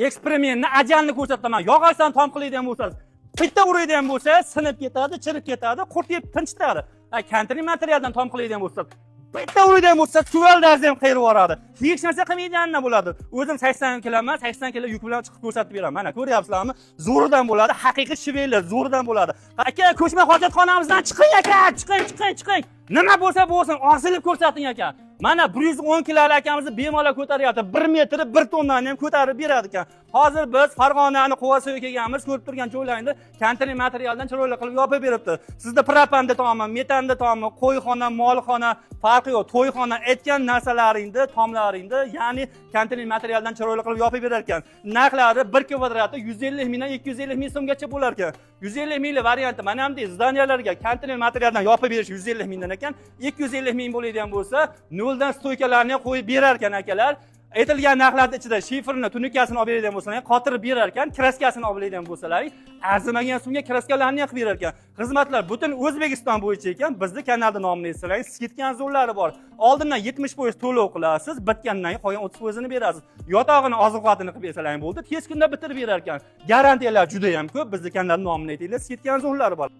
eksperimentni ajalni ko'rsataman. Yog'ochdan tom qiladigan bo'lsangiz, bitta uradigan bo'lsa, sinib ketadi, chirib ketadi, qurtib tinchitadi. Konteyner materialdan tom qiladigan bo'lsa, bitta uradigan bo'lsa, tuvaldarzi ham qayirib yuboradi. Hech narsa qilmaydiganna bo'ladi. O'zim 80 kiloman, 80 kilo yuk bilan chiqib ko'rsatib beraman. Mana ko'ryapsizlarmi? Zo'ridan bo'ladi, haqiqiy shveler zo'ridan bo'ladi. Aka, ko'chma hojatxonamizdan chiqing aka, chiqing. Nima bo'lsa bo'lsin, osilib ko'rsating aka. Mana 110 kiloli akamizni bemalol ko'taryapti. 1 metr 1 tonnani ham ko'tarib beradi ekan. Hozir biz Farg'onani Quvasoyga kelganmiz, ko'rib turgan joylaringda konteyner materialdan chiroyli qilib yopib beribdi. Sizda propanda tommi, metanda tommi, qo'yxona, molxona farqi yo'q. To'yxona aytgan narsalaringni, tomlaringni, ya'ni konteyner materialdan chiroyli qilib yopib berar ekan. Narxlari 1 kvadrati 150 mingdan 250 ming so'mgacha bo'lar ekan. 150 mingli varianti mana bunday zdaniyalarga konteyner materialdan yopib berish 150 mingdan ekan. 250 ming bo'ladigan bo'lsa, noldan stoykalarni qo'yib berar ekan akalar. Aytilgan narxlarning ichida shiferni, tunikasini olib beradigan bo'lsalar, qotirib berar ekan, kraskasini olib beradigan bo'lsalar, arzimagan sumga kraskalarni ham qilib berar ekan. Xizmatlar butun O'zbekiston bo'yicha ekan. Bizning kanalda nomini eshitsalaringiz, skidka zo'rlari bor. Oldindan 70% to'lov qilasiz, bitgandan keyin qolgan 30%ni berasiz. Yotog'ini, oziq-ovqatini qilib bersalaring bo'ldi, tez kunda bitirib berar ekan. Garantiyalar juda ham ko'p. Bizning kanalda nomini aytinglar, skidka zo'rlari bor.